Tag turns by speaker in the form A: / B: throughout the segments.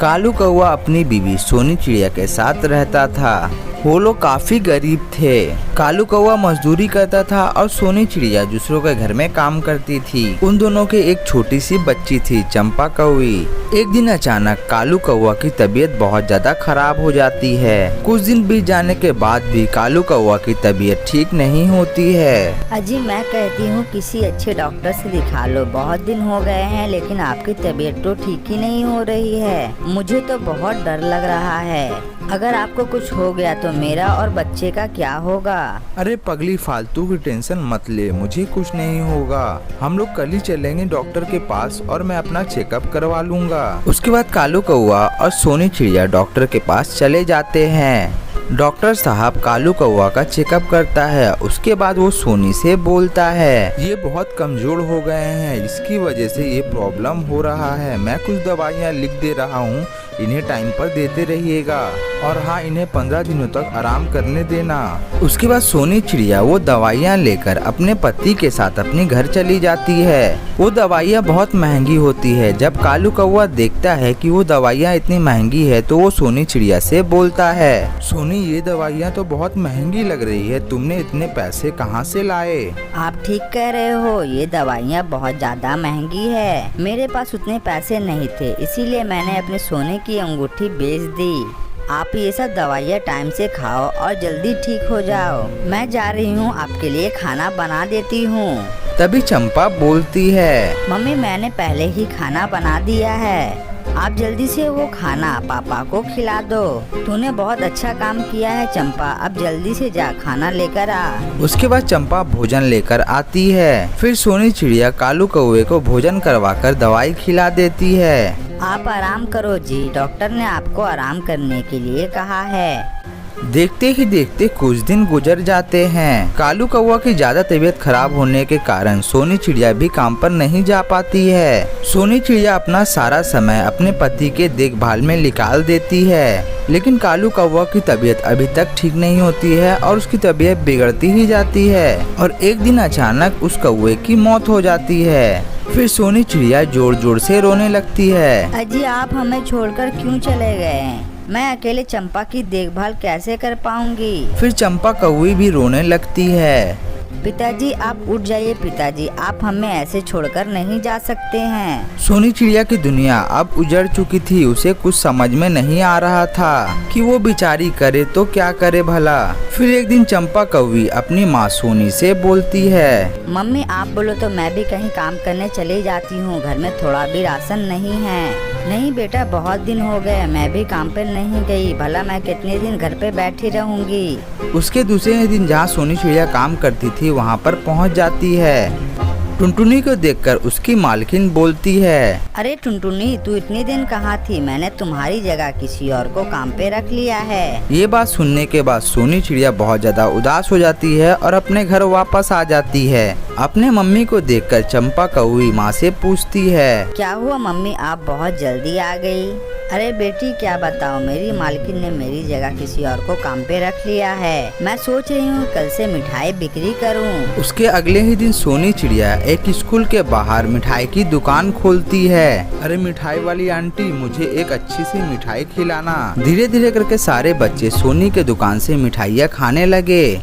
A: कालू कौवा अपनी बीवी सोनी चिड़िया के साथ रहता था। वो लोग काफी गरीब थे। कालू कौवा मजदूरी करता था और सोनी चिड़िया दूसरों के घर में काम करती थी। उन दोनों के एक छोटी सी बच्ची थी, चंपा कौवी। एक दिन अचानक कालू कौवा की तबीयत बहुत ज्यादा खराब हो जाती है। कुछ दिन बीत जाने के बाद भी कालू कौवा की तबीयत ठीक नहीं होती है।
B: अजी मैं कहती हूँ किसी अच्छे डॉक्टर से दिखा लो। बहुत दिन हो गए हैं लेकिन आपकी तबीयत तो ठीक ही नहीं हो रही है। मुझे तो बहुत डर लग रहा है। अगर आपको कुछ हो गया तो मेरा और बच्चे का क्या होगा?
A: अरे पगली, फालतू की टेंशन मत ले, मुझे कुछ नहीं होगा। हम लोग कल ही चलेंगे डॉक्टर के पास और मैं अपना चेकअप करवा लूँगा। उसके बाद कालू कौवा और सोनी चिड़िया डॉक्टर के पास चले जाते हैं। डॉक्टर साहब कालू कौवा का चेकअप करता है। उसके बाद वो सोनी से बोलता है, ये बहुत कमजोर हो गए हैं, इसकी वजह से ये प्रॉब्लम हो रहा है। मैं कुछ दवाइयाँ लिख दे रहा हूँ, इन्हें टाइम पर देते रहिएगा और हाँ, इन्हें 15 दिनों तक आराम करने देना। उसके बाद सोनी चिड़िया वो दवाइयाँ लेकर अपने पति के साथ अपने घर चली जाती है। वो दवाइयाँ बहुत महंगी होती है। जब कालू कौवा देखता है कि वो दवाइयाँ इतनी महंगी है तो वो सोनी चिड़िया से बोलता है, सोनी ये दवाइयाँ तो बहुत महंगी लग रही है, तुमने इतने पैसे कहाँ से लाए?
B: आप ठीक कह रहे हो, ये दवाइयाँ बहुत ज्यादा महंगी है। मेरे पास उतने पैसे नहीं थे, इसीलिए मैंने अपने सोने की अंगूठी बेच दी। आप ये सब दवाइयाँ टाइम से खाओ और जल्दी ठीक हो जाओ। मैं जा रही हूँ, आपके लिए खाना बना देती हूँ।
A: तभी चंपा बोलती है,
B: मम्मी मैंने पहले ही खाना बना दिया है, आप जल्दी से वो खाना पापा को खिला दो। तूने बहुत अच्छा काम किया है चंपा, अब जल्दी से जा खाना लेकर आ।
A: उसके बाद चंपा भोजन लेकर आती है। फिर सोनी चिड़िया कालू कौवे को भोजन करवाकर दवाई खिला देती है।
B: आप आराम करो जी, डॉक्टर ने आपको आराम करने के लिए कहा है।
A: देखते ही देखते कुछ दिन गुजर जाते हैं। कालू कौवा की ज्यादा तबीयत खराब होने के कारण सोनी चिड़िया भी काम पर नहीं जा पाती है। सोनी चिड़िया अपना सारा समय अपने पति के देखभाल में निकाल देती है, लेकिन कालू कौवा की तबीयत अभी तक ठीक नहीं होती है और उसकी तबीयत बिगड़ती ही जाती है। और एक दिन अचानक उस कौवे की मौत हो जाती है। फिर सोनी चिड़िया जोर जोर से रोने लगती है,
B: अजी आप हमें छोड़कर क्यों चले गए? मैं अकेले चंपा की देखभाल कैसे कर पाऊंगी?
A: फिर चंपा कौवी भी रोने लगती है।
B: पिताजी आप उठ जाइए पिताजी, आप हमें ऐसे छोड़कर नहीं जा सकते हैं।
A: सोनी चिड़िया की दुनिया अब उजड़ चुकी थी। उसे कुछ समझ में नहीं आ रहा था कि वो बेचारी करे तो क्या करे भला। फिर एक दिन चंपा कौवी अपनी माँ सोनी से बोलती है,
B: मम्मी आप बोलो तो मैं भी कहीं काम करने चली जाती हूँ, घर में थोड़ा भी राशन नहीं है। नहीं बेटा, बहुत दिन हो गए मैं भी काम पर नहीं गई, भला मैं कितने दिन घर पे बैठी रहूंगी।
A: उसके दूसरे दिन जहाँ सोनी चिड़िया काम करती थी वहाँ पर पहुँच जाती है। टुनटुनी को देखकर उसकी मालकिन बोलती है,
B: अरे टुनटुनी तू इतने दिन कहाँ थी? मैंने तुम्हारी जगह किसी और को काम पे रख लिया है।
A: ये बात सुनने के बाद सोनी चिड़िया बहुत ज्यादा उदास हो जाती है और अपने घर वापस आ जाती है। अपने मम्मी को देखकर चंपा कौवी माँ से पूछती है,
B: क्या हुआ मम्मी, आप बहुत जल्दी आ गई? अरे बेटी क्या बताओ, मेरी मालकिन ने मेरी जगह किसी और को काम पे रख लिया है। मैं सोच रही हूँ कल से मिठाई बिक्री करूँ।
A: उसके अगले ही दिन सोनी चिड़िया एक स्कूल के बाहर मिठाई की दुकान खोलती है। अरे मिठाई वाली आंटी, मुझे एक अच्छी सी मिठाई खिलाना। धीरे धीरे करके सारे बच्चे सोनी के दुकान से मिठाइयाँ खाने लगे।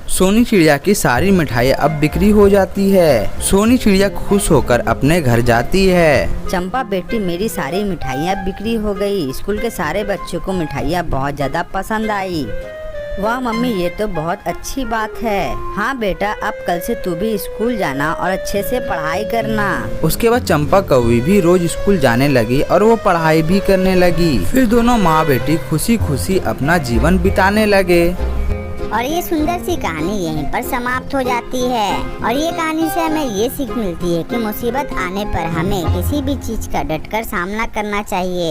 A: सोनी चिड़िया की सारी मिठाइयाँ अब बिक्री हो जाती है। सोनी चिड़िया खुश होकर अपने घर जाती है।
B: चंपा बेटी मेरी सारी मिठाइयाँ बिक्री हो गई। स्कूल के सारे बच्चों को मिठाइयाँ बहुत ज्यादा पसंद आई। वाह मम्मी ये तो बहुत अच्छी बात है। हाँ बेटा, अब कल से तू भी स्कूल जाना और अच्छे से पढ़ाई करना।
A: उसके बाद चंपा कौवी भी रोज स्कूल जाने लगी और वो पढ़ाई भी करने लगी। फिर दोनों माँ बेटी खुशी खुशी अपना जीवन बिताने लगे।
C: और ये सुंदर सी कहानी यहीं पर समाप्त हो जाती है। और ये कहानी से हमें ये सीख मिलती है कि मुसीबत आने पर हमें किसी भी चीज का डटकर सामना करना चाहिए।